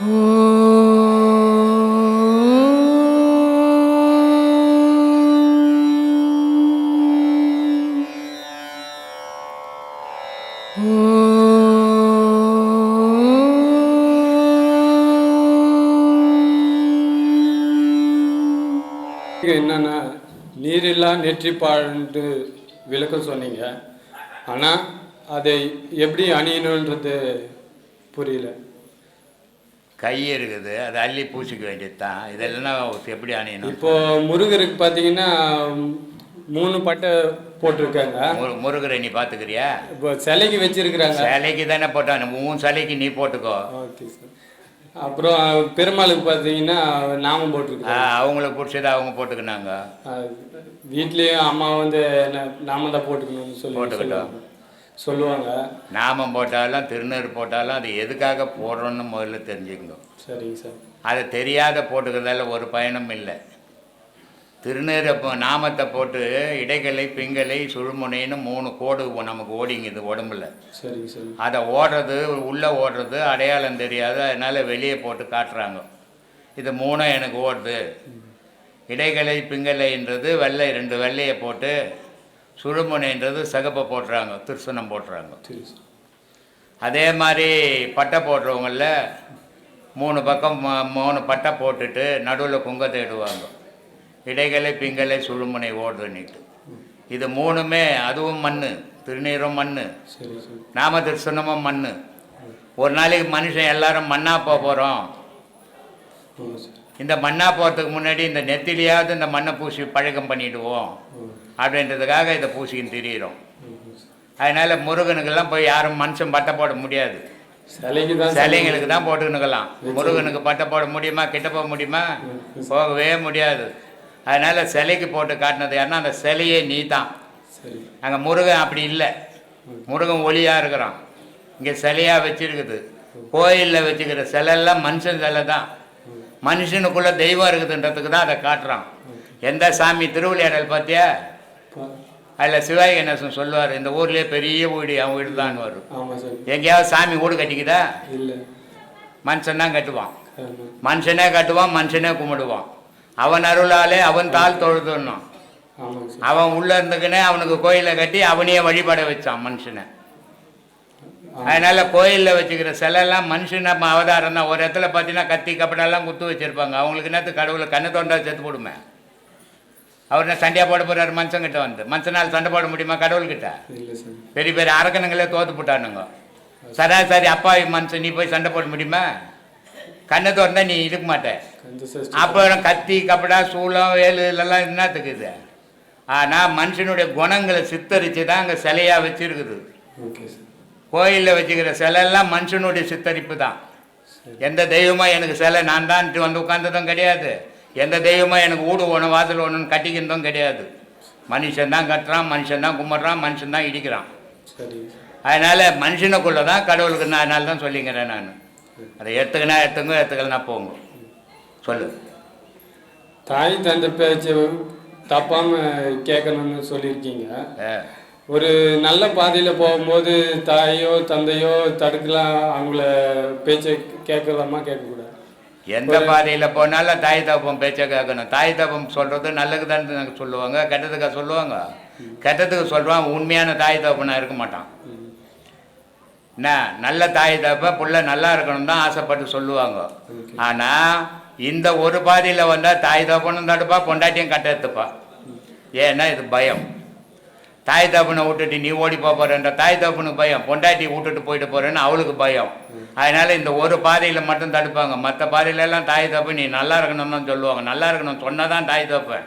என்னன்னா நீரில்லா நெற்றிப்பாழ்ன்ட்டு விளக்கம் சொன்னீங்க. ஆனால் அதை எப்படி அணியணுன்றது புரியல. கை இருக்குது, அதை அள்ளி பூசிக்க வேண்டியது தான். இதெல்லாம் எப்படி அணியணும்? இப்போது முருகருக்கு பார்த்தீங்கன்னா 3 பட்டை போட்டிருக்காங்க. முருகரை நீ பார்த்துக்கிறியா? இப்போ சிலைக்கு வச்சிருக்கிறாங்க. சிலைக்கு தானே போட்டான், உன் சிலைக்கு நீ போட்டுக்கோ. Okay sir. அப்புறம் பெருமாளுக்கு பார்த்தீங்கன்னா நாமம் போட்டிருக்காங்க. அவங்களுக்கு பிடிச்சதை அவங்க போட்டுக்கினாங்க. வீட்லேயும் அம்மா வந்து நாமம் தான் போட்டுக்கணும்னு சொல்லி போட்டுக்கிட்டோம் சொல்லுவாங்க. நாமம் போட்டாலும் திருநீர் போட்டாலும் அது எதுக்காக போடுறோன்னு முதல்ல தெரிஞ்சுக்கணும். சரிங்க சார். அதை தெரியாத போட்டுக்கிறதால ஒரு பயனும் இல்லை. திருநீரை நாமத்தை போட்டு இடைகளை பிங்களை சுழுமுனைன்னு 3 கோடு நமக்கு ஓடிங்குது உடம்புல. சரிங்க சார். அதை ஓடுறது உள்ளே ஓடுறது அடையாளம் தெரியாது, அதனால் வெளியே போட்டு காட்டுறாங்க. இது 3 எனக்கு ஓடுது. இடைகளை பிங்கலைன்றது வெள்ளை 2 வெள்ளையை போட்டு, சுழுமுனைன்றது சிகப்பை போட்டுறாங்க, திருசனம் போட்டுறாங்க. அதே மாதிரி பட்டை போடுறவங்கள 3 பக்கம் 3 பட்டை போட்டுட்டு நடுவில் குங்கத்தை இடுவாங்க. இடைகளை பிங்களை சுழுமுனை ஓடுதுன்னுட்டு. இது 3மே அதுவும் மண், திருநீரும் மண், நாம திருசனமும் மண். ஒரு நாளைக்கு மனுஷன் எல்லாரும் மண்ணா போகிறோம். இந்த மண்ணா போகிறதுக்கு முன்னாடி இந்த நெத்திலியாவது இந்த மண்ணை பூசி பழக்கம் பண்ணிவிடுவோம் அப்படின்றதுக்காக இதை பூசிக்கின்னு திரியிறோம். அதனால் முருகனுக்கெல்லாம் போய் யாரும் மனுஷன் பட்டை போட முடியாது. சிலைங்களுக்கு தான் போட்டுக்கணுக்கலாம். முருகனுக்கு பட்டை போட முடியுமா? கிட்ட போக முடியுமா? போகவே முடியாது. அதனால் சிலைக்கு போட்டு காட்டினது யாருன்னா அந்த சிலையே நீ தான். அங்கே முருகன் அப்படி இல்லை. முருகன் ஒளியாக இருக்கிறான், இங்கே சிலையாக வச்சுருக்குது. கோயிலில் வச்சுக்கிற சிலையெல்லாம் மனுஷன் சிலை தான். மனுஷனுக்குள்ளே தெய்வம் இருக்குதுன்றதுக்கு தான் அதை காட்டுறான். எந்த சாமி திருவிளையாடல் பார்த்தியா? அதில் சிவாஜி கணேசன் சொல்லுவார், இந்த ஊர்லேயே பெரிய வீடு அவன் வீடு தான் வரும். எங்கேயாவது சாமி வீடு கட்டிக்குதா? மனுஷன் தான் கட்டுவான். மனுஷனே கட்டுவான், மனுஷனே கும்பிடுவான். அவன் அருளாலே அவன் தாள் தொழுதுன்னான். அவன் உள்ளே இருந்துக்குன்னே அவனுக்கு கோயிலை கட்டி அவனையே வழிபட வச்சான் மனுஷனை. அதனால் கோயிலில் வச்சுக்கிற சிலைலாம் மனுஷனை அவதாரம் தான். ஒரு இடத்துல பார்த்தீங்கன்னா கத்தி கப்படெல்லாம் குத்து வச்சுருப்பாங்க. அவங்களுக்கு என்னத்து கடவுளை கண்ணை தோண்டா செத்து போடுமே. அவர் என்ன சண்டையாக போட போகிறார் மனுஷங்கிட்ட வந்து? மனுஷனால் சண்டை போட முடியுமா கடவுள்கிட்ட? பெரிய பெரிய அரக்கணுங்களே தோற்று போட்டானுங்க. சராசரி அப்பாவி மனுஷன் நீ போய் சண்டை போட முடியுமா? கண்ணை தோண்டா நீ இருக்க மாட்டேன். அப்புறம் கத்தி கப்படா சூளம் வேலு இதெல்லாம் என்னத்துக்குது? ஆனால் மனுஷனுடைய குணங்களை சித்தரித்து தான் அங்கே சிலையாக வச்சுருக்குது. கோயிலில் வச்சுக்கிற சிலையெல்லாம் மனுஷனுடைய சித்தரிப்பு தான். எந்த தெய்வமாக எனக்கு சிலை நான் தான் வந்து உட்கார்ந்ததும் கிடையாது. எந்த தெய்வமாக எனக்கு வீடு ஒன்று வாசல் ஒன்றுன்னு கட்டிக்கிறதும் கிடையாது. மனுஷன் தான் கட்டுறான், மனுஷன் தான் கும்பிட்றான், மனுஷன் தான் இடிக்கிறான். அதனால் மனுஷனுக்குள்ளே தான் கடவுளுக்கு நான் அதனால தான் சொல்லிக்கிறேன். நான் அதை எடுத்துக்கலனா போங்க. சொல்லு. தாய் தந்தை பேச்சு தப்பாமல் கேட்கணும்னு சொல்லியிருக்கீங்க. ஒரு நல்ல பாதையில் போகும்போது தாயோ தந்தையோ தடுக்கலாம், அவங்கள பேச்சை கேட்கலாமா கேட்கக்கூடாது? எந்த பாதையில் போனாலும் தாய் தப்பம் பேச்சை கேட்கணும். தாய் தப்பம் சொல்கிறது நல்லது தான் சொல்லுவாங்க, கெட்டதுக்காக சொல்லுவாங்க. கெட்டதுக்கு சொல்கிறான், உண்மையான தாய் தப்பனா இருக்க மாட்டான். என்ன நல்ல தாய் தப்ப புள்ள நல்லா இருக்கணும் தான் ஆசைப்பட்டு சொல்லுவாங்க. ஆனால் இந்த ஒரு பாதையில் வந்தால் தாய் தப்பனும் தடுப்பா, பொண்டாட்டியும் கட்ட எடுத்துப்பா. ஏன்னா இது பயம். தாய் தப்புனை விட்டுட்டு நீ ஓடி போகிறன்ற தாய் தப்புனுக்கு பயம், பொண்டாட்டி விட்டுட்டு போயிட்டு போகிறேன்னு அவளுக்கு பயம். அதனால் இந்த ஒரு பாதையில் மட்டும் தடுப்பாங்க. மற்ற பாதையிலெல்லாம் தாய் தப்பு நீ நல்லா இருக்கணும்னு தான் சொல்லுவாங்க. நல்லா இருக்கணும் சொன்னால் தான் தாய் தப்பேன்.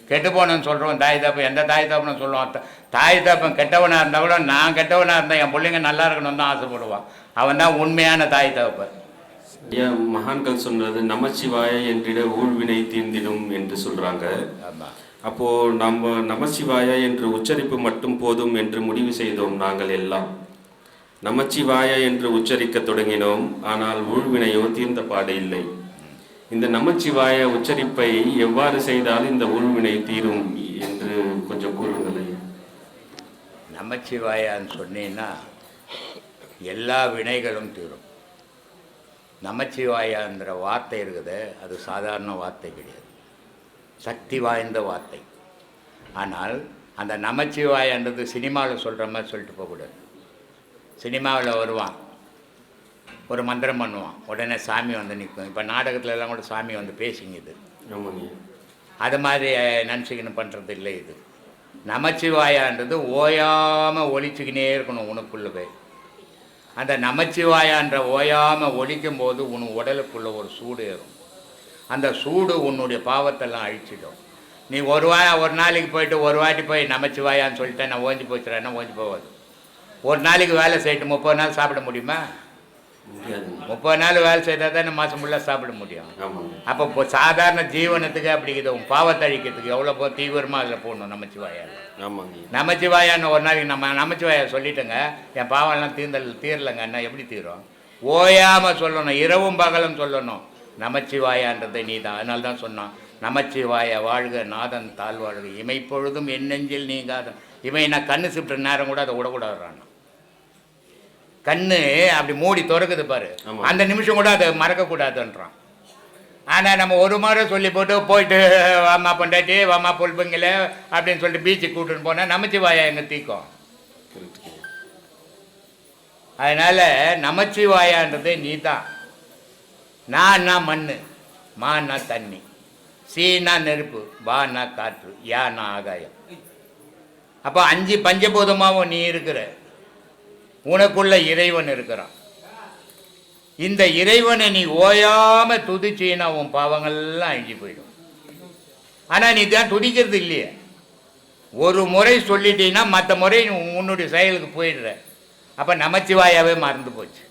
கெட்டு போனேன்னு சொல்கிறோம் தாய் தப்பு. எந்த தாய் தப்புன்னு சொல்லுவான்? தாய் தப்பன் கெட்டவனாக இருந்தால் கூட நான் கெட்டவனாக இருந்தேன் என் பிள்ளைங்க நல்லா இருக்கணும்னு தான் ஆசைப்படுவான். அவன் தான் உண்மையான தாய் தப்பன். மகான்கள் சொன்னது நமச்சிவாய என்றிட ஊழ்வினை தீர்ந்திடும் என்று சொல்கிறாங்க. அப்போது நம்ம நமச்சிவாய என்று உச்சரிப்பு மட்டும் போதும் என்று முடிவு செய்தோம். நாங்கள் எல்லாம் நமச்சிவாய என்று உச்சரிக்க தொடங்கினோம். ஆனால் ஊழ்வினையோ தீர்ந்த பாடு இல்லை. இந்த நமச்சிவாய உச்சரிப்பை எவ்வாறு செய்தால் இந்த ஊழ்வினை தீரும் என்று கொஞ்சம் கூறுங்களேன். நமச்சிவாயான்னு சொன்னீங்கன்னா எல்லா வினைகளும் தீரும். நமச்சிவாயான்ற வார்த்தை இருக்குது, அது சாதாரண வார்த்தை கிடையாது, சக்தி வாய்ந்த வார்த்தை. ஆனால் அந்த நமச்சிவாயன்றது சினிமாவில் சொல்கிற மாதிரி சொல்லிட்டு போகக்கூடாது. சினிமாவில் வருவான், ஒரு மந்திரம் பண்ணுவான், உடனே சாமி வந்து நிற்கும். இப்போ நாடகத்துல எல்லாம் கூட சாமி வந்து பேசிங்குது. அது மாதிரி நினச்சிக்கின்னு பண்ணுறது இல்லை. இது நமச்சிவாயான்றது ஓயாமல் ஒழிச்சுக்கினே இருக்கணும் உனக்குள்ளவே. அந்த நமச்சிவாயான்ற ஓயாமல் ஒழிக்கும் போது உன் உடலுக்குள்ளே ஒரு சூடு ஏறும். அந்த சூடு உன்னுடைய பாவத்தெல்லாம் அழிச்சிடும். நீ ஒரு நாளைக்கு போயிட்டு ஒரு வாட்டி போய் நமச்சிவாயான்னு சொல்லிட்டேன் நான் ஓஞ்சி போச்சுறேன்னா ஓஞ்சி போகாது. ஒரு நாளைக்கு வேலை செய்யிட்டு 30 நாள் சாப்பிட முடியுமா? 30 நாள் வேலை செய்தால் தான் மாதம் ஃபுல்லாக சாப்பிட முடியும். அப்போ இப்போ சாதாரண ஜீவனத்துக்கு அப்படிங்குது. உன் பாவத்தை அழிக்கிறதுக்கு எவ்வளோ தீவிரமாக அதில் போடணும் நமச்சிவாயா. நமச்சிவாயான்னு ஒரு நாளைக்கு நமச்சிவாயா சொல்லிட்டேங்க, என் பாவம்லாம் தீரலைங்க, என்ன எப்படி தீரும்? ஓயாமல் சொல்லணும், இரவும் பகலும் சொல்லணும் நமச்சிவாயான்றதை நீ தான். அதனால தான் சொன்னான், நமச்சிவாய வாழ்க நாதன் தாழ்வாழ்க இமைப்பொழுதும் என் நெஞ்சில் நீங்காத. இவன் நான் கண்ணு சிப்பிட்ட நேரம் கூட அதை விடக்கூடாதுறான். கண்ணு அப்படி மூடி திறக்குது பாரு, அந்த நிமிஷம் கூட அதை மறக்கக்கூடாதுன்றான். ஆனால் நம்ம ஒரு முறை சொல்லி போயிட்டு வாமா பொண்டாட்டி வாமா பொல்புங்கள அப்படின்னு சொல்லிட்டு பீச்சுக்கு கூட்டுன்னு போனால் நமச்சிவாயா எங்கே தீக்கும்? அதனால் நமச்சிவாயான்றது நீ தான். நான்னா மண், மான்னா தண்ணி, சீனா நெருப்பு, வானா காற்று, யானா ஆகாயம். அப்போ 5 பஞ்சபூதமாகவும் நீ இருக்கிற. உனக்குள்ள இறைவன் இருக்கிறான். இந்த இறைவனை நீ ஓயாம துதிச்சின்னா உன் பாவங்கள்லாம் அழிஞ்சு போயிடும். ஆனால் நீ தான் துதிக்கிறது இல்லையே. ஒரு முறை சொல்லிட்டீங்கன்னா மற்ற முறை உன்னுடைய செயலுக்கு போயிடுற. அப்போ நமச்சிவாயாவே மறந்து போச்சு.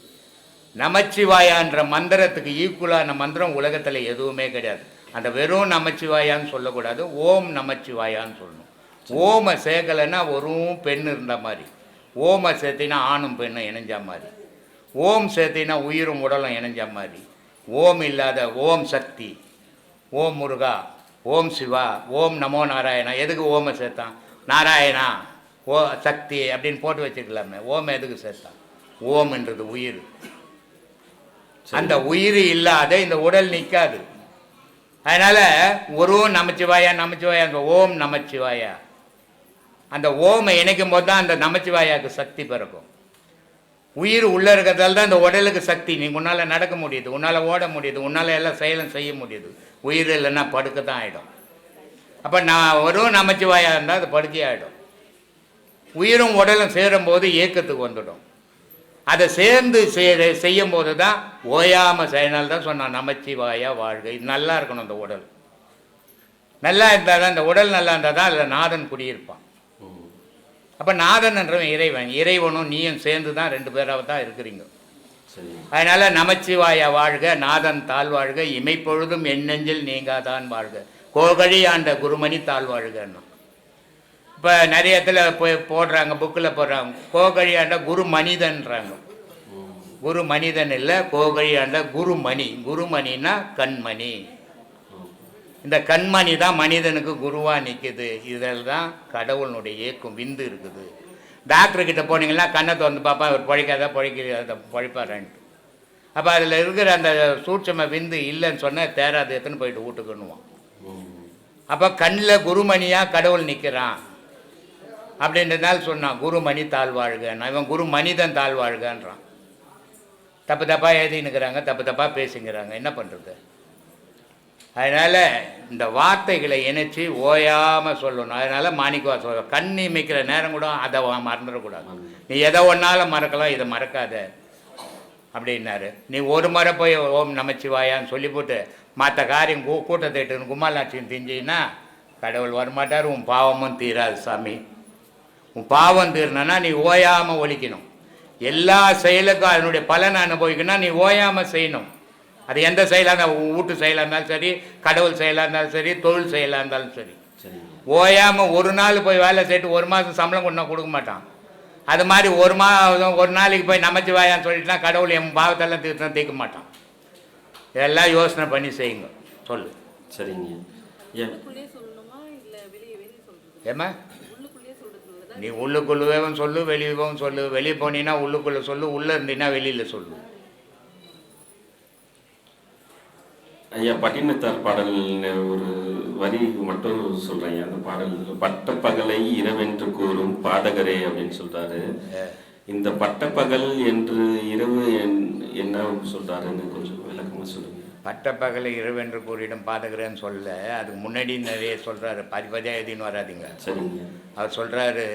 நமச்சிவாயான்ற மந்திரத்துக்கு ஈக்குவலான மந்திரம் உலகத்தில் எதுவுமே கிடையாது. அந்த வெறும் நமச்சிவாயான்னு சொல்லக்கூடாது, ஓம் நமச்சிவாயான்னு சொல்லணும். ஓமை சேர்க்கலைன்னா வெறும் பெண் இருந்த மாதிரி, ஓமை சேர்த்தினா ஆணும் பெண்ணும் இணைஞ்ச மாதிரி, ஓம் சேர்த்தினா உயிரும் உடலும் இணைஞ்ச மாதிரி, ஓம் இல்லாத ஓம் சக்தி, ஓம் முருகா, ஓம் சிவா, ஓம் நமோ நாராயணா. எதுக்கு ஓமை சேர்த்தான்? நாராயணா ஓ சக்தி அப்படின்னு போட்டு வச்சுக்கலாமே. ஓம் எதுக்கு சேர்த்தான்? ஓம்ன்றது உயிர். அந்த உயிர் இல்லாத இந்த உடல் நிற்காது. அதனால் ஒரு நமச்சிவாயா நமச்சிவாயா, அந்த ஓம் நமச்சிவாயா, அந்த ஓமை இணைக்கும் போது தான் அந்த நமச்சிவாயாவுக்கு சக்தி பிறக்கும். உயிர் உள்ளே இருக்கிறதால தான் இந்த உடலுக்கு சக்தி. நீ உன்னால் நடக்க முடியுது, உன்னால் ஓட முடியுது, உன்னால் எல்லாம் செயலும் செய்ய முடியுது. உயிர் இல்லைன்னா படுக்க தான் ஆகிடும். அப்போ நான் ஒரு நமச்சிவாயா இருந்தால் அது படுக்கையாகிடும். உயிரும் உடலும் சேரும்போது இயக்கத்துக்கு வந்துடும். அதை சேர்ந்து செய்யும் போது தான் ஓயாமல் செய்யனால தான் சொன்னான் நமச்சிவாயா வாழ்க. இது நல்லா இருக்கணும். இந்த உடல் நல்லா இருந்தால் தான், இந்த உடல் நல்லா இருந்தால் தான் அதில் நாதன் குடியிருப்பான். அப்போ நாதன் என்றவன் இறைவன், இறைவனும் நீயும் சேர்ந்து தான் 2 பேராக தான் இருக்கிறீங்க. அதனால் நமச்சிவாயா வாழ்க நாதன் தாழ்வாழ்க இமைப்பொழுதும் என் நெஞ்சில் நீங்காதான் வாழ்க கோகழி ஆண்ட குருமணி தாழ்வாழ்கன்னா. இப்போ நிறைய இடத்துல போடுறாங்க, புக்கில் போடுறாங்க, கோகழி ஆண்ட குரு மனிதன்றாங்க. குரு மனிதன் இல்லை, கோகழி ஆண்ட குருமணி. குருமணின்னா கண்மணி. இந்த கண்மணி தான் மனிதனுக்கு குருவாக நிற்குது. இதில் தான் கடவுளுடைய இயக்கம் விந்து இருக்குது. டாக்டர்கிட்ட போனீங்கன்னா கண்ணை திறந்து பார்ப்பா, அவர் பழிக்காத பழிக்காத பழிப்பாரான்ட்டு. அப்போ அதில் இருக்கிற அந்த சூட்சம விந்து இல்லைன்னு சொன்னால் தேராது எத்தனை போயிட்டு வீட்டுக்குன்னுவான். அப்போ கண்ணில் குருமணியாக கடவுள் நிற்கிறான் அப்படின்றதுனால சொன்னான் குருமணி தாழ்வாழ்கன்னா. இவன் குரு மனிதன் தாழ்வாழ்கன்றான். தப்பு தப்பாக எழுதினுக்கிறாங்க, தப்பு தப்பாக பேசிங்கிறாங்க. என்ன பண்ணுறது? அதனால் இந்த வார்த்தைகளை இணைச்சி ஓயாமல் சொல்லணும். அதனால் மாணிக்கவா சொல்ல, கண் இமைக்கிற நேரம் கூட அதை மறந்துடக்கூடாது. நீ எதை ஒன்றாலும் மறக்கலாம், இதை மறக்காத அப்படின்னாரு. நீ ஒரு முறை போய் ஓம் நமச்சிவாயான்னு சொல்லி போட்டு மற்ற காரியம் கூட்டத்தை இட்டுன்னு கும்மாலாட்சியும் திஞ்சின்னா கடவுள் வரமாட்டார். உன் பாவமும் தீராது சாமி. உன் பாவம் தீரணுன்னா நீ ஓயாமல் ஒழிக்கணும். எல்லா செயலுக்கும் அதனுடைய பலனை அனுபவிக்கணும்னா நீ ஓயாமல் செய்யணும். அது எந்த செயலாக இருந்தால், வீட்டு செயலாக இருந்தாலும் சரி, கடவுள் செயலாக இருந்தாலும் சரி, தொழில் செயலாக இருந்தாலும் சரி, ஓயாமல் ஒரு நாள் போய் வேலை செய்யிட்டு 1 மாதம் சம்பளம் கொண்டா கொடுக்க மாட்டான். அது மாதிரி ஒரு நாளைக்கு போய் நமச்சிவாயான்னு சொல்லிட்டுனா கடவுள் என் பாவத்தெல்லாம் தீர்க்க மாட்டான். இதெல்லாம் யோசனை பண்ணி செய்யுங்க. சொல்லு. சரிங்க. ஏம்மா நீ உள்ளுக்குள்ளவேவும் சொல்லு, வெளியவும் சொல்லு. வெளியே போனீங்கன்னா உள்ளுக்குள்ளே சொல்லு, உள்ளே இருந்தீங்கன்னா வெளியில் சொல்லு. ஐயா பட்டினத்தார் பாடல் ஒரு வரி மட்டும் சொல்றேன். அந்த பாடல் பட்டப்பகலை இரவென்று கூறும் பாடகரே அப்படின்னு சொல்றாரு. இந்த பட்டப்பகல் என்று இரவு என்ன சொல்றாருன்னு கொஞ்சம் விளக்கமா சொல்லுங்க. பட்டப்பகலை இரவென்று கூறிடும் பாதகரேன்னு சொல்ல, அதுக்கு முன்னாடி நிறைய சொல்றாரு. பதிப்பதியாக எழுதின்னு வராதிங்க. சரிங்க. அவர் சொல்றாரு,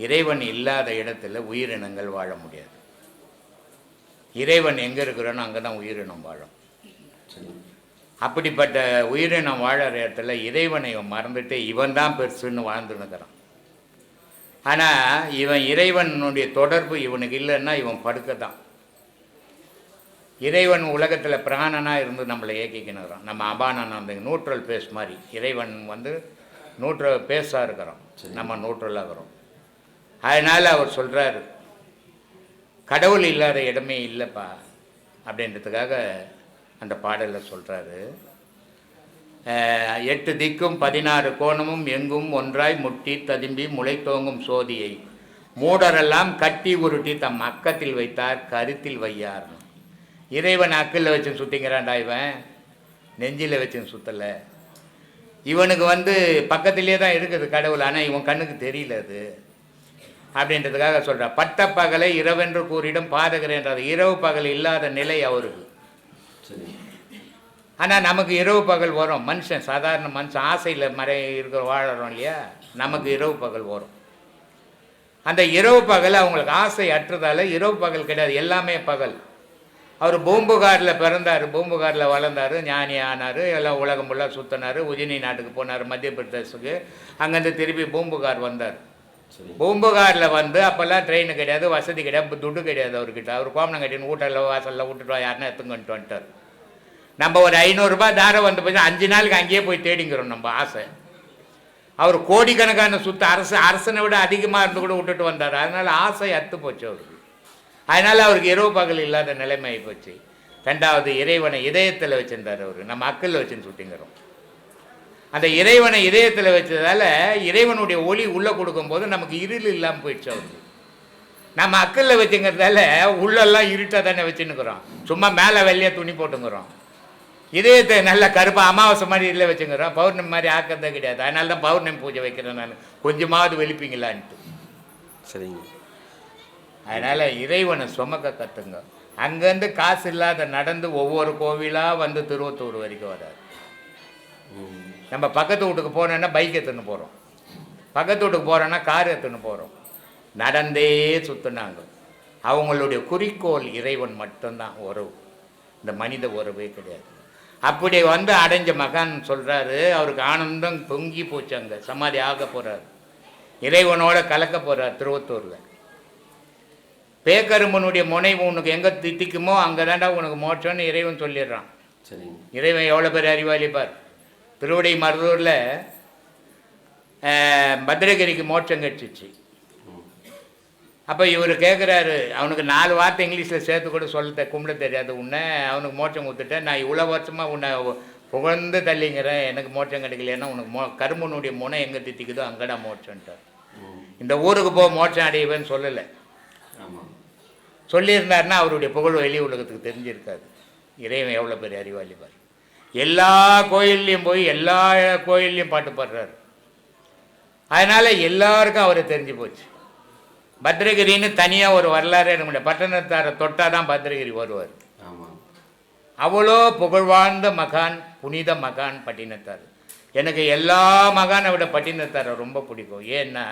இறைவன் இல்லாத இடத்துல உயிரினங்கள் வாழ முடியாது. இறைவன் எங்கே இருக்கிறோன்னு அங்கே தான் உயிரினம் வாழும். அப்படிப்பட்ட உயிரினம் வாழற இடத்துல இறைவனை மறந்துட்டு இவன் தான் பெருசுன்னு வாழ்ந்துன்னுக்கிறான். ஆனால் இவன் இறைவனுடைய தொடர்பு இவனுக்கு இல்லைன்னா இவன் படுக்க தான். இறைவன் உலகத்தில் பிராணனாக இருந்து நம்மளை இயக்கிக்கினுறான். நம்ம அபானன் அந்த நியூட்ரல் பேஸ் மாதிரி. இறைவன் வந்து நியூட்ரல் பேஸாக இருக்கிறோம், நம்ம நியூட்ரலாக இருக்கிறோம். அதனால் அவர் சொல்கிறாரு, கடவுள் இல்லாத இடமே இல்லைப்பா அப்படின்றதுக்காக அந்த பாடலில் சொல்கிறாரு. 8 திக்கும் 16 கோணமும் எங்கும் ஒன்றாய் முட்டி ததும்பி முளை தோங்கும் சோதியை மூடரெல்லாம் கட்டி உருட்டி தம் அக்கத்தில் வைத்தார் கருத்தில் வையார். இறைவன் அக்கில் வச்சு சுற்றிங்கிறான்டா, இவன் நெஞ்சில் வச்சு சுற்றலை. இவனுக்கு வந்து பக்கத்திலே தான் இருக்குது கடவுள், ஆனால் இவன் கண்ணுக்கு தெரியல அது அப்படின்றதுக்காக சொல்கிறார். பட்டப்பகலை இரவென்று கூறிடும் பாதகரேன்றது. இரவு பகல் இல்லாத நிலை அவருக்கு. ஆனால் நமக்கு இரவு பகல் வரும். மனுஷன் சாதாரண மனுஷன் ஆசையில் இருக்கிற வாழறோம் இல்லையா, நமக்கு இரவு பகல் வரும். அந்த இரவு பகல் அவங்களுக்கு ஆசை அற்றதால இரவு பகல் கிடையாது, எல்லாமே பகல். அவர் பூம்புகாரில் பிறந்தார், பூம்புகாரில் வளர்ந்தார், ஞானி ஆனார், எல்லாம் உலகம் ஃபுல்லாக சுற்றினார். உஜினி நாட்டுக்கு போனார், மத்திய பிரதேசத்துக்கு. அங்கேருந்து திருப்பி பூம்புகார் வந்தார். பூம்புகாரில் வந்து அப்போல்லாம் ட்ரெயின் கிடையாது, வசதி கிடையாது, துட்டு கிடையாது அவர்கிட்ட. அவர் கோமனம் கட்டின்னு வீட்டில் வாசலில் விட்டுட்டு யாருன்னா எடுத்துங்கன்ட்டு வந்துட்டார். நம்ம ஒரு 500 ரூபாய் தாரம் வந்து போய் 5 நாளுக்கு அங்கேயே போய் தேடிங்கிறோம் நம்ம ஆசை. அவர் கோடிக்கணக்கான அரசனை விட அதிகமாக இருந்து கூட விட்டுட்டு வந்தார். அதனால் ஆசை அத்து போச்சு அவருக்கு. அதனால் அவருக்கு இரவு பகல் இல்லாத நிலைமை ஆகி போச்சு. 2வது இறைவனை இதயத்தில் வச்சுருந்தார் அவர். நம்ம அக்கல்ல வச்சுன்னு சுட்டிங்கிறோம். அந்த இறைவனை இதயத்தில் வச்சதால் இறைவனுடைய ஒளி உள்ளே கொடுக்கும்போது நமக்கு இருள் இல்லாமல் போயிடுச்சு அவருக்கு. நம்ம அக்கல்ல வச்சுங்கிறதால உள்ளெல்லாம் இருட்டாக தானே வச்சுன்னுக்குறோம். சும்மா மேலே வெள்ளையாக துணி போட்டுங்கிறோம். இதயத்தை நல்ல கருப்பாக அமாவாசை மாதிரி இதில் வச்சுங்கிறோம். பௌர்ணமி மாதிரி ஆக்கிறதே கிடையாது. அதனால தான் பௌர்ணமி பூஜை வைக்கிறேன் நான், கொஞ்சமாவது வெளிப்பீங்களான்ட்டு. சரிங்க. அதனால் இறைவனை சுமக்க கற்றுங்க. அங்கேருந்து காசு இல்லாத நடந்து ஒவ்வொரு கோவிலாக வந்து திருவத்தூர் வரைக்கும் வராது. நம்ம பக்கத்து வீட்டுக்கு போனோன்னா பைக் எடுத்துன்னு போகிறோம், பக்கத்து வீட்டுக்கு போகிறோன்னா கார் எடுத்துன்னு போகிறோம். நடந்தே சுற்றுனாங்க. அவங்களுடைய குறிக்கோள் இறைவன் மட்டும்தான் உறவு, இந்த மனித உறவே கிடையாது. அப்படி வந்து அடைஞ்ச மகான் சொல்கிறாரு, அவருக்கு ஆனந்தம் தொங்கி போச்சு. அங்கே சமாதி ஆக போகிறார், இறைவனோட கலக்க போகிறார் திருவத்தூரில். பேக்கரும்பனுடைய முனைவு உனக்கு எங்கே தித்திக்குமோ அங்கே தாண்டா உனக்கு மோட்சம்னு இறைவன் சொல்லிடுறான். சரி. இறைவன் எவ்வளோ பேர் அறிவாளிப்பார். திருவடை மருதூரில் பத்ரகிரிக்கு மோட்சம் கிடச்சிச்சு. அப்போ இவர் கேட்குறாரு, அவனுக்கு 4 வார்த்தை இங்கிலீஷில் சேர்த்து கூட சொல்ல கும்பிட தெரியாது. உன்னை அவனுக்கு மோட்சம் கொடுத்துட்டேன், நான் இவ்வளோ வருஷமாக உன்னை புகழ்ந்து தள்ளிங்கிறேன், எனக்கு மோட்சம் கிடைக்கலன்னா உனக்கு கரும்பனுடைய முனை எங்கே தித்திக்குதோ அங்கடா மோட்சம்ட்டார். இந்த ஊருக்கு போக மோட்சம் அடையவேன்னு சொல்லலை. சொல்லியிருந்தாருன்னா அவருடைய புகழ் வெளி உலகத்துக்கு தெரிஞ்சிருக்காது. இறைவன் எவ்வளோ பெரிய அறிவாளிப்பார். எல்லா கோயில்லையும் போய் எல்லா கோயில்லையும் பாட்டு பாடுறாரு. அதனால் எல்லாருக்கும் அவரை தெரிஞ்சு போச்சு. பத்ரகிரின்னு தனியாக ஒரு வரலாறு எடுக்க முடியாது. பட்டணத்தாரை தொட்டால் தான் பத்ரகிரி வருவார். அவ்வளோ புகழ்வாழ்ந்த மகான், புனித மகான் பட்டினத்தார். எனக்கு எல்லா மகானை விட பட்டினத்தாரை ரொம்ப பிடிக்கும். ஏன்னா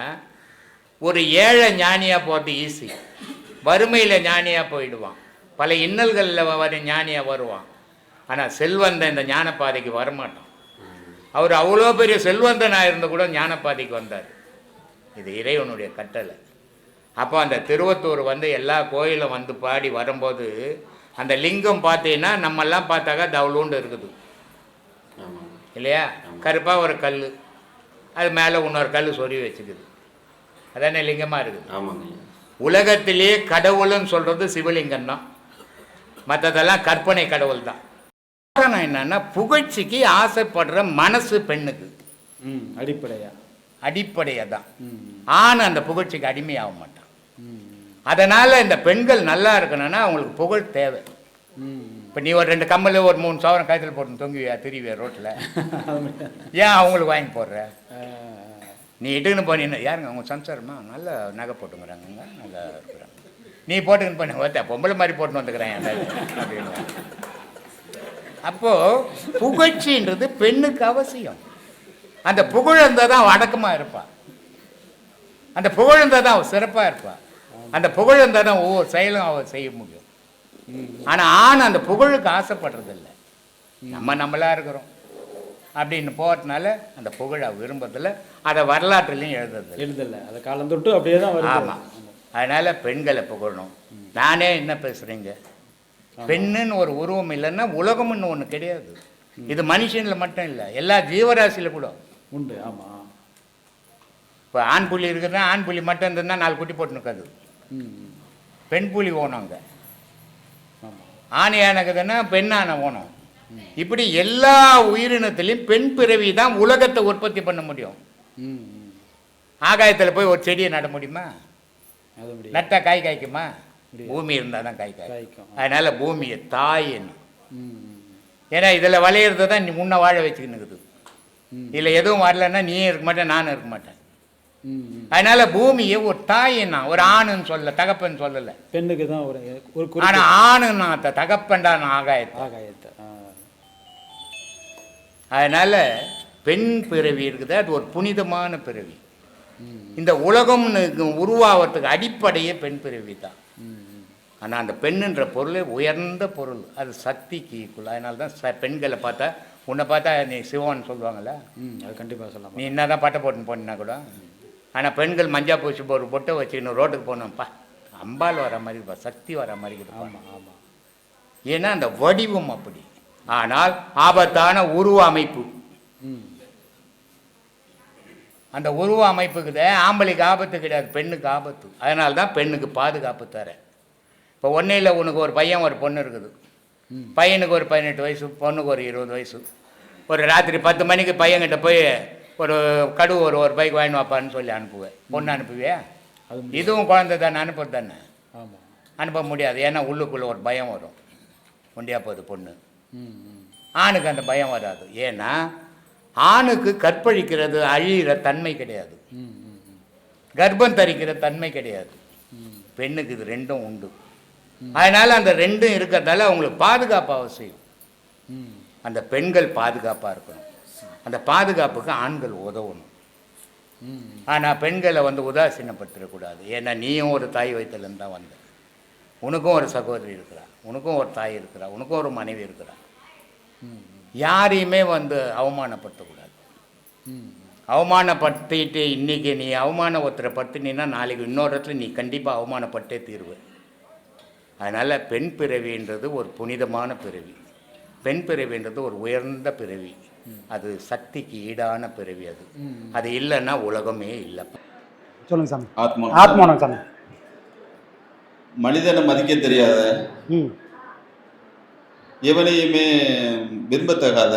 ஒரு ஏழை ஞானியாக போகிறது ஈஸி, வறுமையில் ஞானியாக போயிடுவான், பல இன்னல்களில் வர ஞானியாக வருவான். ஆனால் செல்வந்தன் இந்த ஞானப்பாதைக்கு வரமாட்டான். அவர் அவ்வளோ பெரிய செல்வந்தனாக இருந்து கூட ஞானப்பாதைக்கு வந்தார். இது இறைவனுடைய கட்டளை. அப்போ அந்த திருவத்தூர் வந்து எல்லா கோயிலும் வந்து பாடி வரும்போது அந்த லிங்கம் பார்த்தீங்கன்னா நம்மெல்லாம் பார்த்தாக்கா தவுளூண்டு இருக்குது இல்லையா? கருப்பாக ஒரு கல், அது மேலே இன்னொரு கல் சொருவி வச்சுக்குது, அதானே லிங்கமாக இருக்குது. உலகத்திலே கடவுள்னு சொல்கிறது சிவலிங்கம் தான், மற்றதெல்லாம் கற்பனை கடவுள் தான். காரணம் என்னன்னா புகழ்ச்சிக்கு ஆசைப்படுற மனசு பெண்ணுக்கு அடிப்படையாக தான். ஆண் அந்த புகழ்ச்சிக்கு அடிமையாக மாட்டான். அதனால் இந்த பெண்கள் நல்லா இருக்கணும்னா அவங்களுக்கு புகழ் தேவை. இப்போ நீ ஒரு 2 கம்மல் ஒரு 3 சவரம் கழுத்தில் போட்டு தொங்குவியா திரிவியா ரோட்டில்? ஏன் அவங்களுக்கு வாங்கி போடுற? நீ இட்டுக்குன்னு போனீங்கன்னா யாருங்க அவங்க சம்சாரமா நல்ல நகை போட்டுங்கிறாங்க, நல்லா இருக்கிறாங்க, நீ போட்டுக்கின்னு பண்ண ஓத்த பொம்பளை மாதிரி போட்டுன்னு வந்துக்கிறேன் அப்படின்னு. அப்போது புகழ்ச்சின்றது பெண்ணுக்கு அவசியம். அந்த புகழ் இருந்தால் தான் அடக்கமாக இருப்பாள், அந்த புகழ் இருந்தால் தான் அவள் சிறப்பாக இருப்பாள், அந்த புகழ் இருந்தால் தான் ஒவ்வொரு செயலும் அவள் செய்ய முடியும். ஆனால் ஆண் அந்த புகழுக்கு ஆசைப்படுறதில்லை. நம்மளாக இருக்கிறோம் அப்படின்னு போகிறதுனால அந்த புகழ் அவள் விரும்புறதில்லை, அதை வரலாற்றுலையும் எழுதலை. அதை காலம் தொட்டு அப்படியே தான் வரும். ஆமாம், அதனால் பெண்களை புகழணும். நானே என்ன பேசுகிறீங்க, பெண்ணுன்னு ஒரு உருவம் இல்லைன்னா உலகம்னு ஒன்று கிடையாது. இது மனுஷனில் மட்டும் இல்லை, எல்லா ஜீவராசியில் கூட உண்டு. ஆமாம், இப்போ ஆண் புலி இருக்குதுன்னா ஆண் புலி மட்டும் இருந்ததுன்னா 4 குட்டி போட்டு நிற்காது. பெண் புலி ஓணும் அங்கே, ஆண் யானைக்குதுன்னா பெண் யானை ஓணும். இப்படி எல்லா உயிரினத்திலையும் பெண் பிறவி தான் உலகத்தை உற்பத்தி பண்ண முடியும். ஆகாயத்தில் போய் ஒரு செடியை நட முடியுமா? நட்டா காய் காய்க்குமா? பூமி இருந்தால் தான் காய் காய்க்கும். அதனால் பூமியை தாயின்னு, ஏன்னா இதில் விளையிறது தான் நீ முன்ன வாழ வச்சுக்கின்னு இருக்குது. இதில் எதுவும் வரலன்னா நீயும் இருக்க மாட்டேன், நானும் இருக்க மாட்டேன். அதனால பூமியை ஒரு தாயின்னா, ஒரு ஆணுன்னு சொல்ல, தகப்பன் சொல்லலை, பெண்ணுக்கு தான் ஒரு. ஆனால் ஆணுன்னா தகப்பன்டா ஆகாயத்தை. அதனால பெண் பிறவி இருக்குது, அது ஒரு புனிதமான பிறவி. இந்த உலகம்னு உருவாகிறதுக்கு அடிப்படையே பெண் பிறவி தான். ஆனால் அந்த பெண்ணுன்ற பொருள் உயர்ந்த பொருள், அது சக்திக்கு ஈக்குவல். அதனால தான் பெண்களை பார்த்தா, உன்னை பார்த்தா நீ சிவன் சொல்லுவாங்கள்ல, அது கண்டிப்பாக சொல்லலாம். நீ என்ன தான் பட்டை போட்டுன்னு போனா கூட. ஆனால் பெண்கள் மஞ்சா பூச்சி ஒரு பொட்டை வச்சுக்கணும் ரோட்டுக்கு போனோம்ப்பா, அம்பாள் வர மாதிரி இருப்பா, சக்தி வர மாதிரி இருப்பா. ஆமாம், ஏன்னா அந்த வடிவம் அப்படி. ஆனால் ஆபத்தான உருவ அமைப்பு, அந்த உருவ அமைப்புக்கு ஆம்பளைக்கு ஆபத்து கிடையாது, பெண்ணுக்கு ஆபத்து. அதனால தான் பெண்ணுக்கு பாதுகாப்பு தர. இப்போ ஒன்றையில் உனக்கு ஒரு பையன் ஒரு பொண்ணு இருக்குது, பையனுக்கு ஒரு 18 வயசு, பொண்ணுக்கு ஒரு 20 வயசு. ஒரு ராத்திரி 10 மணிக்கு பையன்கிட்ட போய் ஒரு கடுவு ஒரு பைக் வாங்கி வாப்பான்னு சொல்லி அனுப்புவேன். பொண்ணு அனுப்புவே? இதுவும் குழந்தை தானே, அனுப்புறது தானே. ஆமாம், அனுப்ப முடியாது. ஏன்னா உள்ளுக்குள்ளே ஒரு பயம் வரும், ஒண்டியா போகுது பொண்ணு. ஆணுக்கு அந்த பயம் வராது. ஏன்னா ஆணுக்கு கற்பழிக்கிறது அழிகிற தன்மை கிடையாது, கர்ப்பம் தரிக்கிற தன்மை கிடையாது. பெண்ணுக்கு இது ரெண்டும் உண்டு. அதனால் அந்த ரெண்டும் இருக்கிறதால அவங்களுக்கு பாதுகாப்பு அவசியம். அந்த பெண்கள் பாதுகாப்பாக இருக்கணும், அந்த பாதுகாப்புக்கு ஆண்கள் உதவணும். ஆனால் பெண்களை உதாசீனப்படுத்திடக்கூடாது. ஏன்னா நீயும் ஒரு தாய் வயிற்றுலேருந்து தான் வந்த, உனக்கும் ஒரு சகோதரி இருக்கிறா, உனக்கும் ஒரு தாய் இருக்கிறா, உனக்கும் ஒரு மனைவி இருக்கிறா. யாரையுமே அவமானப்படுத்தக்கூடாது. அவமானப்படுத்திட்டு இன்றைக்கி நீ ஒருத்தரை படுத்தினா நாளைக்கு இன்னொரு இடத்துல நீ கண்டிப்பாக அவமானப்பட்டே தீர்வு. அதனால் பெண் பிறவின்றது ஒரு புனிதமான பிறவி, பெண் பிறவின்றது ஒரு உயர்ந்த பிறவி, அது சக்திக்கு ஈடான பிறவி. அது இல்லைன்னா உலகமே இல்லை. சொல்லுங்க சாமி. ஆத்மானம் சாமி. மனிதனை மதிக்க தெரியாத, எவனையுமே விரும்பத்தகாத,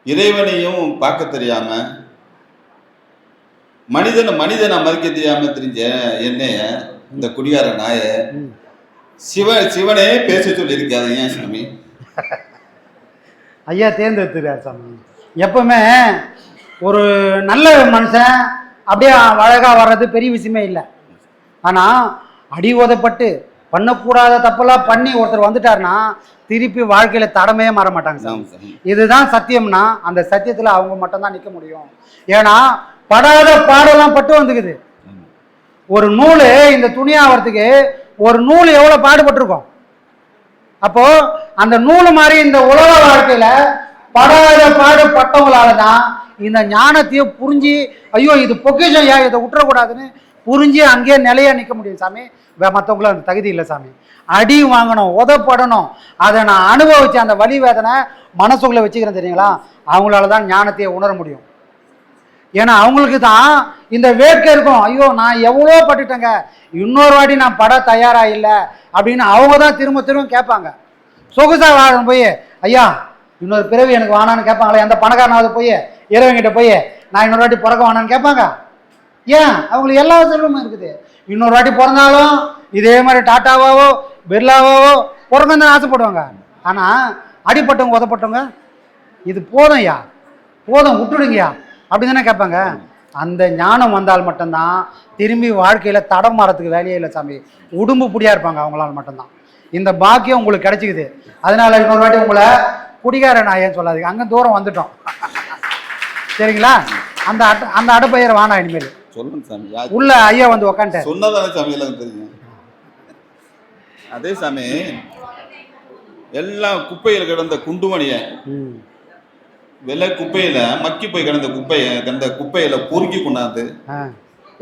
இறைவனையும் பார்க்க தெரியாம, மனிதனை மதிக்க தெரியாம தெரிஞ்ச என்னைய இந்த குடியார நாய சிவனே பேச சொல்லி இருக்காது. ஏன் சாமி? ஐயா தேர்ந்தெடுத்துறார் சாமி. எப்பவுமே ஒரு நல்ல மனுஷன் அப்படியே அழகா வர்றது பெரிய விஷயமே இல்லை. ஆனா அடி உதப்பட்டு பண்ணக்கூடாத தப்பெல்லாம் பண்ணி ஒருத்தர் வந்துட்டாருன்னா திருப்பி வாழ்க்கையில தடமே மாற மாட்டாங்க சாமி. இதுதான் சத்தியம்னா அந்த சத்தியத்துல அவங்க மட்டும்தான் நிக்க முடியும். ஏன்னா படாத பாடெல்லாம் பட்டு வந்துக்குது. ஒரு நூல் இந்த துணியாவதுக்கு ஒரு நூல் எவ்வளவு பாடுபட்டிருக்கும். அப்போ அந்த நூல் மாதிரி இந்த உலக வாழ்க்கையில படாத பாடுபட்டவங்களாலதான் இந்த ஞானத்தையும் புரிஞ்சு, ஐயோ இது பொக்கிஷம், இதை விட்டுறக்கூடாதுன்னு புரிஞ்சு அங்கேயே நிலையா நிற்க முடியும் சாமி. மற்றவங்களும் அந்த தகுதி இல்லை சாமி. அடி வாங்கணும், உதப்படணும், அதை நான் அனுபவிச்சு அந்த வலி வேதனை மனசுக்குள்ள வச்சுக்கிறேன் தெரியுங்களா, அவங்களால தான் ஞானத்தையே உணர முடியும். ஏன்னா அவங்களுக்கு தான் இந்த வேட்கை இருக்கும், ஐயோ நான் எவ்வளோ பட்டுட்டேங்க, இன்னொரு வாட்டி நான் பட தயாரா இல்லை அப்படின்னு அவங்க தான் திரும்ப திரும்ப கேட்பாங்க. சொகுசா வாழணும் போய், ஐயா இன்னொரு பிறவி எனக்கு வானான்னு கேட்பாங்களே. அந்த பணக்காரனாவது போய் இறைவங்கிட்ட போய் நான் இன்னொரு வாட்டி பிறக்க வானான்னு கேட்பாங்க. ஏன்? அவங்களுக்கு எல்லா செல்வமும் இருக்குது. இன்னொரு வாட்டி பிறந்தாலும் இதே மாதிரி டாட்டாவாவோ பிர்லாவாவோ பிறக்கணும் தான் ஆசைப்படுவாங்க. ஆனால் அடிப்பட்டவங்க உதப்பட்டவங்க இது போதும்யா, போதும் விட்டுடுங்கய்யா அப்படின்னு தானே கேட்பாங்க. அந்த ஞானம் வந்தால் மட்டும்தான் திரும்பி வாழ்க்கையில் தடம் மாறத்துக்கு வேலையே இல்லை சாமி. உடும்பு புடியாக இருப்பாங்க அவங்களால மட்டும்தான். இந்த பாக்கியம் உங்களுக்கு கிடைச்சிக்குது. அதனால இன்னொரு வாட்டி உங்களை குடிகார நாயன்னு சொல்லாதீங்க, அங்கே தூரம் வந்துட்டோம் சரிங்களா? அந்த அடுப்பையர் வானா இனிமேல் சொல்லுங்க சாமி. உள்ள ஐயா வந்து உக்காண்டேன் சொன்னதானே சாமி எல்லாம் தெரியும். அதே சாமி எல்லாம் குப்பையில் கிடந்த குண்டுமணியை வெள்ளை குப்பையில மக்கி போய் கிடந்த குப்பையில பொறுக்கி கொண்டாந்து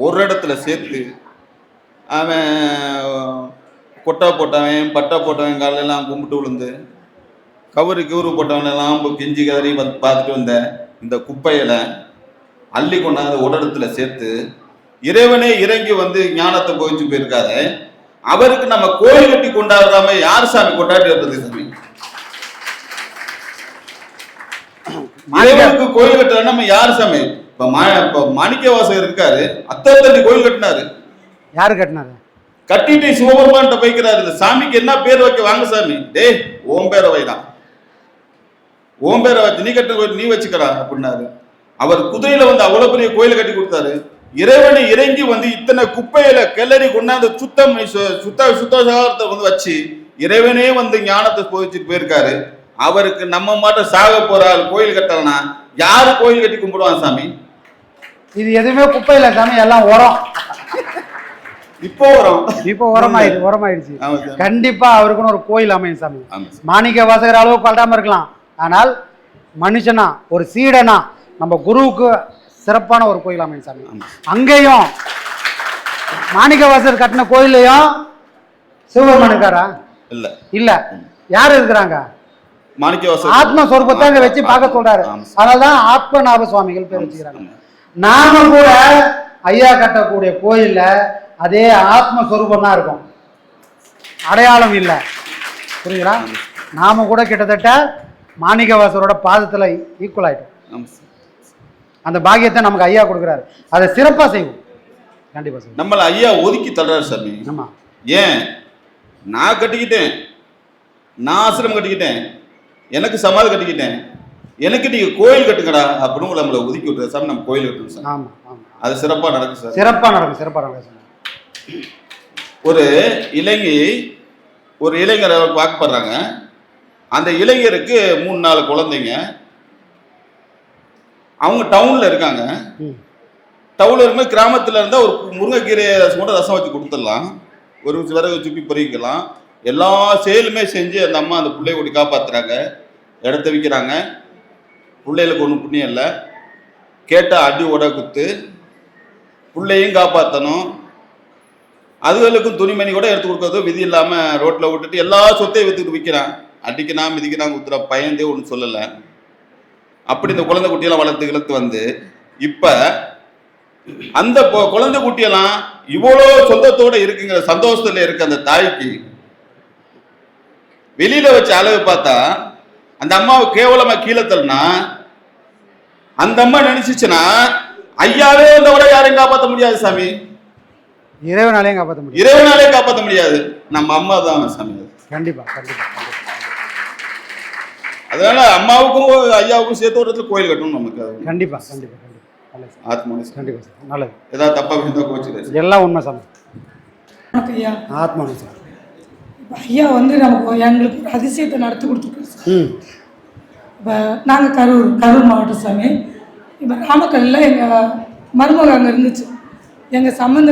ஒரு இடத்துல சேர்த்து அவன் கொட்டா போட்டவன் பட்டா போட்டவன் காலெல்லாம் கும்பிட்டு விழுந்து கவரு போட்டவனெல்லாம் கெஞ்சி கதறி பார்த்துட்டு வந்த இந்த குப்பையில அள்ளி கொண்டாந்து ஒரு இடத்துல சேர்த்து இறைவனே இறங்கி வந்து ஞானத்தை போயிச்சு போயிருக்காரு. அவருக்கு நம்ம கோயில் கட்டி கொண்டாடுறாம யார் சாமி கொண்டாடி வருது சாமி? இறைவனுக்கு கோயில் கட்டுற நம்ம யார் சாமி? இப்ப மாணிக்க வாசகர் இருக்காரு, அத்தனை கோயில் கட்டினாரு. யாரு கட்டினாரு? கட்டிட்டு சிவபெருமான்கிட்ட போய்க்கிறாரு, இந்த சாமிக்கு என்ன பேர் வைக்க வாங்க சாமி. டேய் ஓம் பேரை வைதான், ஓம் பேரை வச்சு நீ கட்டுற கோயில் நீ வச்சுக்கடா அப்படின்னாரு. அவர் குதிரையில வந்து அவ்வளவு பெரிய கோயிலை கட்டி கொடுத்தாரு. இறைவனை இறங்கி வந்து இத்தனை குப்பையில கிளறி கொண்டாந்து சுத்தத்தை வந்து வச்சு இறைவனே வந்து ஞானத்தை போதிச்சுட்டு போயிருக்காரு. அவருக்கு நம்ம மாட்டம் சாக போறாள் கோயில் கட்டலனா யாரு கோயில் கட்டி கும்பிடுவான் சாமி? இது எதுவுமே குப்பை இல்லை சாமி, எல்லாம் உரம். இப்போ உரமாயிடுச்சு. கண்டிப்பா அவருக்குன்னு ஒரு கோயில் அமையும் சாமி. மாணிக்க வாசகர் அளவு பழட்டாம இருக்கலாம், ஆனால் மனுஷனா ஒரு சீடனா நம்ம குருவுக்கு சிறப்பான ஒரு கோயில் அமையும் சாமி. அங்கேயும் மாணிக்க வாசகர் கட்டின கோயிலையும் சிவபெருமான் இருக்காரா? இல்ல யாரு இருக்கிறாங்க? ஆத்ம சொரூபத்தை அங்க வச்சு பார்க்க சொல்றாரு. அதனாலதான் ஆத்மநாப சுவாமிகள் பேர் வச்சுக்கிறாங்க. நாம கூட ஐயா கட்டக்கூடிய கோயில்ல அதே ஆத்ம சொரூபம் தான் இருக்கும், அடையாளம் இல்லை. புரியுங்களா? நாம கூட கிட்டத்தட்ட மாணிக்கவாசரோட பாதத்துல ஈக்குவல் ஆயிட்டோம். அந்த பாக்கியத்தை நமக்கு ஐயா கொடுக்குறாரு, அதை சிறப்பா செய்வோம். கண்டிப்பா செய்வோம். நம்மள ஐயா ஒதுக்கி தள்ளுறாரு சாமி. ஆமா, ஏன் நான் கட்டிக்கிட்டேன், நான் ஆசிரமம் கட்டிக்கிட்டேன், எனக்கு சமாதி கட்டிக்கிட்டேன், எனக்கு நீங்க கோயில் கட்டுங்கடா அப்படின்னு நம்மளை ஒதுக்கி விட்டுற சாமி. நம்ம கோயில் கட்டணும் சார். ஆமா ஆமா, அது சிறப்பா நடக்கும் சார். சிறப்பா நடக்கும் சார். ஒரு இளைஞரை பார்க்கப்படுறாங்க. அந்த இளைஞருக்கு 3-4 குழந்தைங்க. அவங்க டவுன்ல இருக்காங்க. டவுன்ல இருக்கும்போது கிராமத்துல இருந்தா ஒரு முருங்கைக்கீரையை மட்டும் ரசம் வச்சு கொடுத்துடலாம், ஒரு விறகு சுப்பி பொறிக்கலாம், எல்லா செயலுமே செஞ்சு அந்த அம்மா அந்த பிள்ளைய கூட்டி காப்பாத்துறாங்க, இடத்த விற்கிறாங்க. பிள்ளைகளுக்கு ஒன்றும் புண்ணியம் இல்லை, கேட்டால் அடி உட குத்து, பிள்ளையும் காப்பாற்றணும், அதுகளுக்கும் துணிமணி கூட எடுத்து கொடுக்கறதோ விதி இல்லாமல் ரோட்டில் விட்டுட்டு எல்லா சொத்தையும் விற்றுட்டு விற்கிறான். அடிக்கிறான் மிதிக்கிறான் குத்துறா, பயந்தே ஒன்றும் சொல்லலை. அப்படி இந்த குழந்தை குட்டியெல்லாம் வளர்த்து வந்து இப்போ அந்த குழந்தை குட்டியெல்லாம் இவ்வளோ சொந்தத்தோட இருக்குங்கிற சந்தோஷத்துல இருக்க அந்த தாய்க்கு வெளியில வச்ச அளவு பார்த்தா அந்த அம்மாவை கேவலமா கீழே தள்ளினா அந்த அம்மா நினைச்சுச்சுன்னா ஐயாவே வந்தவரை யாரையும் காப்பாற்ற முடியாது சாமி. இறைவனாலே காப்பாற்ற முடியாது. நம்ம அம்மா தான் சாமி. கண்டிப்பா. அதனால அம்மாவுக்கும் ஐயாவுக்கும் சேர்த்து ஒரு இடத்துல கோயில் கட்டணும் நமக்கு. கண்டிப்பா. ஆத்மா கண்டிப்பா சார், நல்லது. ஏதாவது தப்பா இருந்தா கோச்சு எல்லாம் உண்மை சாமி. ஆத்மா சார். ஐயா வந்து நமக்கு எங்களுக்கு ஒரு அதிசயத்தை நடத்தி கொடுத்துருக்கோம். இப்போ நாங்கள் கரூர் மாவட்டம் சாமி. இப்போ நாமக்கல்லில் எங்கள் மருமக அங்கே இருந்துச்சு. எங்கள் சம்மந்தி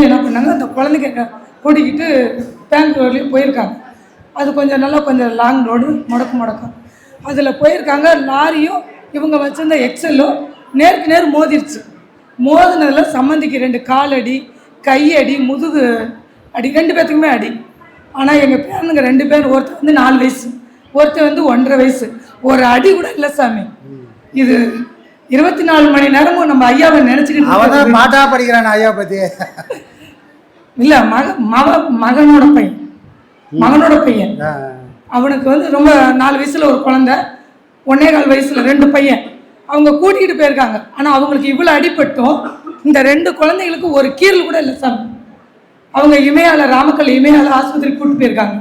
என்ன பண்ணாங்க, அந்த குழந்தைங்க கூட்டிக்கிட்டு பேங்க் ரோட்லேயும் போயிருக்காங்க. அது கொஞ்சம் லாங் ரோடு, முடக்கம். அதில் போயிருக்காங்க. லாரியும் இவங்க வச்சுருந்த எக்ஸலும் நேருக்கு நேர் மோதிருச்சு. மோதினதில் சம்மந்திக்கு 2 காலடி, கையடி, முதுகு அடி, 2 பேர்த்துக்குமே அடி. ஆனால் எங்கள் பேருங்க 2 பேர், ஒருத்தர் வந்து 4 வயசு, ஒருத்தர் வந்து 1.5 வயசு. ஒரு அடி கூட இல்லை சாமி. இது 24 மணி நேரமும் நம்ம ஐயாவை நினைச்சுக்கிட்டு அவன் பாட்டா படிக்கிறான் ஐயா பத்தி. இல்ல மகனோட பையன் அவனுக்கு வந்து ரொம்ப 4 வயசுல ஒரு குழந்தை, 1.25 வயசுல 2 பையன். அவங்க கூட்டிகிட்டு போயிருக்காங்க. ஆனா அவங்களுக்கு இவ்வளவு அடிபட்டும் இந்த 2 குழந்தைகளுக்கு ஒரு கீரல் கூட இல்லை சாமி. அவங்க ராமக்கல் இமயால ஆஸ்பத்திரி கூட்டு போயிருக்காங்க.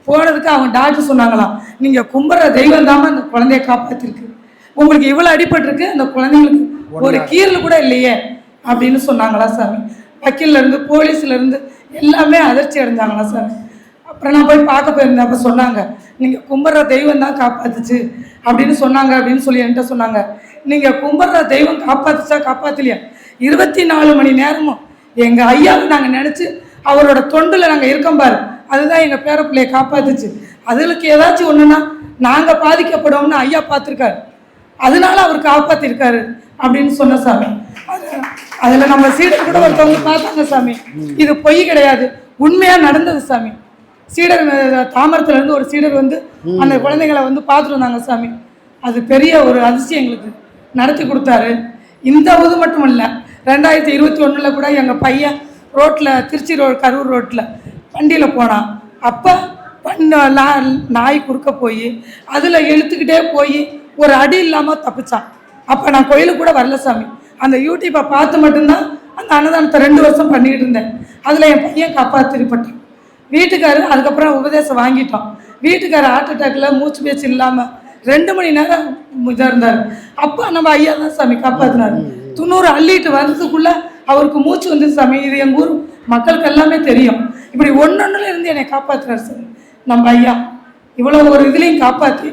போனதுக்கு அவங்க டாக்டர் சொன்னாங்களாம், நீங்கள் கும்பிட்ற தெய்வம் தாம அந்த குழந்தைய காப்பாற்றிருக்கு, உங்களுக்கு இவ்வளோ அடிபட்டிருக்கு, அந்த குழந்தைங்களுக்கு ஒரு கீரல் கூட இல்லையே அப்படின்னு சொன்னாங்களா சாமி. வக்கீல்லேருந்து போலீஸ்லேருந்து எல்லாமே அதிர்ச்சி அடைஞ்சாங்களா சாமி. அப்புறம் நான் போய் பார்க்க போயிருந்தேன். அப்போ சொன்னாங்க, நீங்கள் கும்பிட்ற தெய்வம் தான் காப்பாற்றுச்சு அப்படின்னு சொன்னாங்க அப்படின்னு சொல்லி என்கிட்ட சொன்னாங்க. நீங்கள் கும்பிட்ற தெய்வம் காப்பாற்றுச்சா காப்பாற்றலையா, 24 மணி நேரமும் எங்கள் ஐயாவை நாங்கள் நினச்சி அவரோட தொண்டில் நாங்கள் இருக்கோம் பாரு, அதுதான் எங்கள் பேர பிள்ளையை காப்பாற்றுச்சு. அதுகளுக்கு ஏதாச்சும் ஒன்றுன்னா நாங்கள் பாதிக்கப்படுவோம்னு ஐயா பார்த்துருக்காரு, அதனால அவர் காப்பாற்றிருக்காரு அப்படின்னு சொன்ன சாமி. அதில் நம்ம சீடர் கூட ஒருத்தவங்க பார்த்தாங்க சாமி, இது பொய் கிடையாது, உண்மையாக நடந்தது சாமி. சீடர் தாமரத்துலேருந்து ஒரு சீடர் வந்து அந்த குழந்தைங்களை வந்து பார்த்துட்டு வந்தாங்க சாமி. அது பெரிய ஒரு அதிசயம் எங்களுக்கு நடத்தி கொடுத்தாரு. இந்த இது மட்டும் இல்லை, 2021 கூட எங்கள் பையன் ரோட்டில் திருச்சி கரூர் ரோட்டில் வண்டியில் போனான். அப்போ நாய் குறுக்க போய் அதில் இழுத்துக்கிட்டே போய் ஒரு அடி இல்லாமல் தப்பிச்சான். அப்போ நான் கோயிலுக்கு கூட வரல சாமி, அந்த யூடியூப்பை பார்த்து மட்டும்தான் அந்த அன்னதானத்தை 2 வருஷம் பண்ணிக்கிட்டு இருந்தேன். அதில் என் பையன் காப்பாற்றிப்பட்டான். வீட்டுக்காரர் அதுக்கப்புறம் உபதேசம் வாங்கிட்டோம். வீட்டுக்காரர் ஹார்ட் அட்டாக்கில் மூச்சு பேச்சு இல்லாமல் 2 மணி நேரம் இதாக இருந்தார். அப்போ நம்ம ஐயா தான் சாமி காப்பாற்றினார். 90 அள்ளிட்டு வர்றதுக்குள்ளே அவருக்கு மூச்சு வந்து சாமி. இது எங்கள் ஊர் மக்களுக்கு எல்லாமே தெரியும். இப்படி ஒன்னொன்னுல இருந்து என்னை காப்பாற்றுறார் சார் நம்ம ஐயா. இவ்வளோ ஒரு இதுலேயும் காப்பாற்றி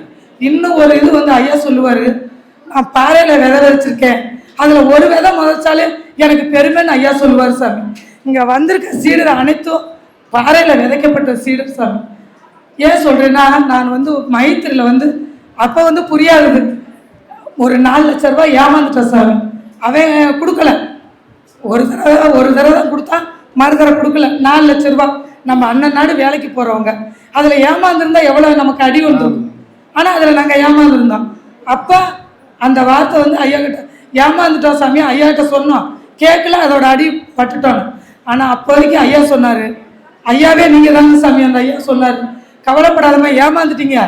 இன்னும் ஒரு இது வந்து ஐயா சொல்லுவார், நான் பாறையில் விதை வச்சிருக்கேன், அதில் ஒரு விதை முளைச்சாலே எனக்கு பெருமைன்னு ஐயா சொல்லுவார் சாமி. இங்கே வந்திருக்க சீடர் அனைத்தும் பாறையில் விதைக்கப்பட்ட சீடர் சாமி. ஏன் சொல்கிறேன்னா, நான் வந்து மைத்திரியில் வந்து அப்போ வந்து புரியாதது ஒரு 4 லட்ச ரூபாய் ஏமாந்துட்டேன் சாமி. அவன் கொடுக்கல, ஒரு தடவை தான் கொடுத்தான், மறுதடவை கொடுக்கல. 4 லட்ச ரூபாய் நம்ம அண்ணன் நாடு வேலைக்கு போகிறவங்க, அதில் ஏமாந்துருந்தா எவ்வளோ நமக்கு அடி வந்துருக்கும். ஆனால் அதில் நாங்கள் ஏமாந்துருந்தோம். அப்போ அந்த வார்த்தை வந்து ஐயா கிட்ட ஏமாந்துட்டோம் சாமி, ஐயா கிட்ட சொன்னோம், கேட்கல, அதோட அடி பட்டுட்டோம். ஆனால் அப்போதைக்கு ஐயா சொன்னார், ஐயாவே நீங்கள் தாங்க சாமி. அந்த ஐயா சொன்னார், கவலைப்படாதமா, ஏமாந்துட்டீங்க,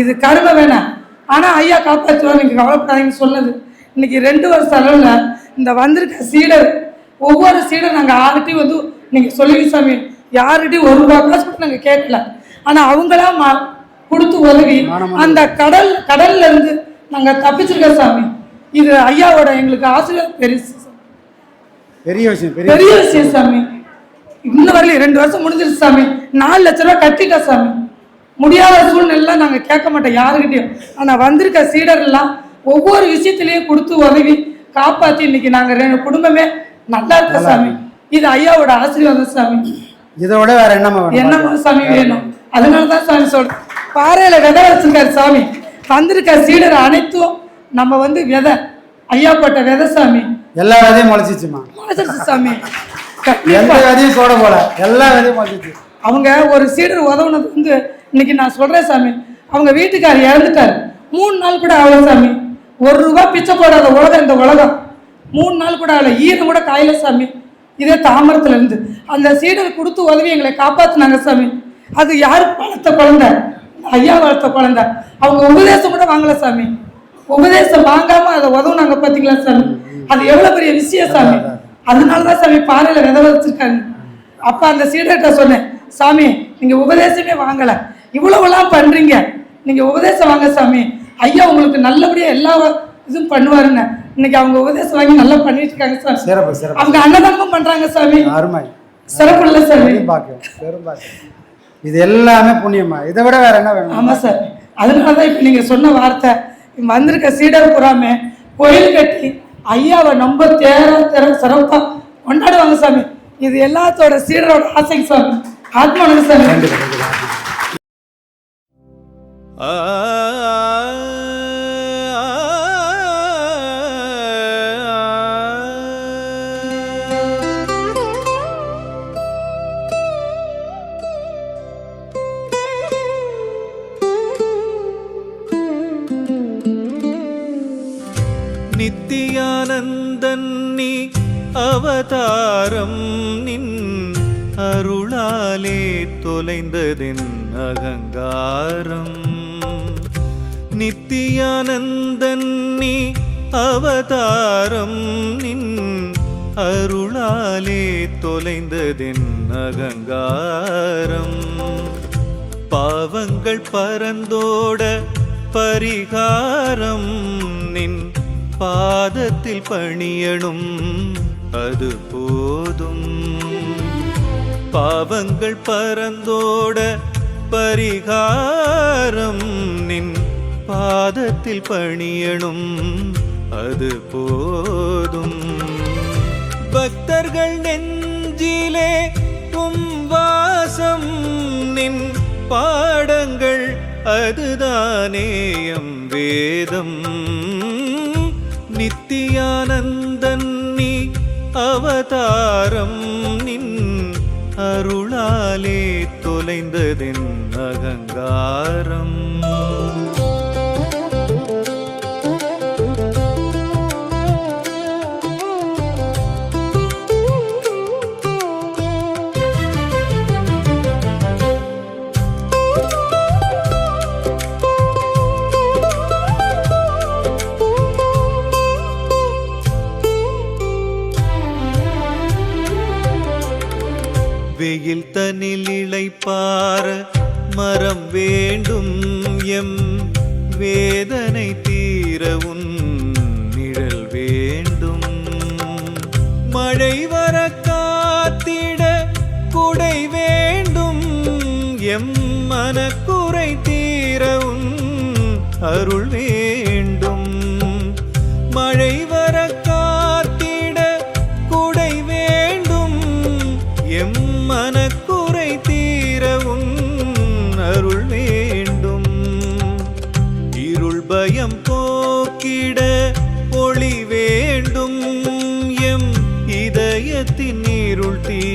இது கருமை வேணாம், ஆனால் ஐயா காப்பாற்றுவார், நீங்கள் கவலைப்படாதீங்கன்னு சொன்னது. இன்னைக்கு 2 வருஷ அளவில் இந்த வந்திருக்க சீடர், ஒவ்வொரு சீடர் நாங்கள் யார்கிட்டையும் வந்து நீங்கள் சொல்லுங்க சாமி, யார்கிட்டையும் 1 ரூபா காசு கூட நாங்கள் கேட்கல. ஆனால் அவங்களாம் கொடுத்து உதவி அந்த கடல்ல இருந்து நாங்கள் தப்பிச்சிருக்கோம் சாமி. இது ஐயாவோட எங்களுக்கு ஆசீர்வாதம் பெரிய விஷயம் சாமி. இன்னும் வரலையும் 2 வருஷம் முடிஞ்சிருச்சு சாமி. 4 லட்ச ரூபா கட்டிட்டா சாமி. முடியாத சூழ்நிலை நாங்கள் கேட்க மாட்டோம் யாருக்கிட்டையும். ஆனால் வந்திருக்க சீடர்லாம் ஒவ்வொரு விஷயத்திலையும் கொடுத்து உதவி காப்பாற்றி இன்னைக்கு நாங்கள் 2 குடும்பமே நல்லா இருக்க சாமி. இது ஐயாவோட ஆசீர்வாதம் சாமி. இதோட வேற என்னமா சாமி வேணும். அதனால தான் சாமி சொல்றேன், பாறையில விதை வச்சிருக்காரு சாமி. வந்திருக்க சீடர் அனைத்தும் நம்ம வந்து விதை, ஐயா போட்ட விதை சாமி. எல்லா விதையும் முளைச்சிச்சுமா, முளைச்சிருச்சு சாமி. எந்த விதையும் சோட போல எல்லா விதையும் முளைச்சிச்சு. அவங்க ஒரு சீடர் உதவுனது வந்து இன்னைக்கு நான் சொல்றேன் சாமி. அவங்க வீட்டுக்காரர் இறந்துட்டார், 3 நாள் கூட ஆகல சாமி. 1 ரூபா பிச்சை போடாத உலகம் இந்த உலகம். 3 நாள் கூட ஆகல, ஈரம் கூட காயல சாமி. இதே தாமரத்துல இருந்து அந்த சீடர் கொடுத்து உதவி எங்களை காப்பாத்தினாங்க சாமி. அது யாரு வளர்த்த குழந்தை, ஐயா வளர்த்த குழந்தை. அவங்க உபதேசம் கூட வாங்கல சாமி. உபதேசம் வாங்காம அதை உதவுனாங்க பாத்தீங்களா சாமி. அது எவ்வளவு பெரிய விஷயம் சாமி. அதனாலதான் சாமி பாறையில விதை வச்சிருக்காங்க. அப்ப அந்த சீடர்கிட்ட சொன்னேன், சாமி நீங்க உபதேசமே வாங்கல, இவ்வளவுலாம் பண்றீங்க, நீங்க உபதேசம் வாங்க சாமி, ஐயா உங்களுக்கு நல்லபடியா எல்லா இதுவும் பண்ணுவாருன்னு. இன்னைக்கு அவங்க உபதேசம் வாங்கி நல்லா பண்ணிட்டு இருக்காங்க சாமி. அவங்க அன்னதானமும் பண்றாங்க சாமி. சிறப்பு இல்லை சாமி. இது எல்லாமே புண்ணியமா, இதை விட வேற என்ன வேணும்? ஆமா சார். அதனாலதான் இப்ப நீங்க சொன்ன வார்த்தை, வந்திருக்க சீடர் புறாம கோயில் கட்டி ஐயாவை ரொம்ப சிறப்பா கொண்டாடுவாங்க சாமி. இது எல்லாத்தோட சீடரோட ஆசைங்க சாமி. ஆத்மானது சாமி. நித்தியானந்தன் நீ அவதாரம் நின் அருளாலே தொலைந்ததென் அகங்காரம். நித்தியானந்தன் நீ அவதாரம் நின் அருளாலே தொலைந்ததென் அகங்காரம். பாவங்கள் பரந்தோட பரிகாரம் நின் பாதத்தில் பணியணும் அது போதும். பாவங்கள் பரந்தோட பரிகாரம் நின் பாதத்தில் பணியணும் அது போதும். பக்தர்கள் நெஞ்சிலே வாசம் நின் பாடங்கள் அதுதானேயம் வேதம். நித்தியானந்தன் நீ அவதாரம் நின் அருளாலே தொலைந்ததென் அகங்காரம். வெயில் தனில் இளைப்பார மரம் வேண்டும் எம் வேதனை தீர உன் நிழல் வேண்டும். மழை வர காத்திட குடை வேண்டும் எம் மனக்குறை தீர உன் அருள் வேண்டும். மழை வர காத்திட குடை வேண்டும் எம் மனக்குறை தீர உன் அருள் வேண்டும். இருள் பயம் போக்கிட ஒளி வேண்டும் எம் இதயத்தின் இருள் தீர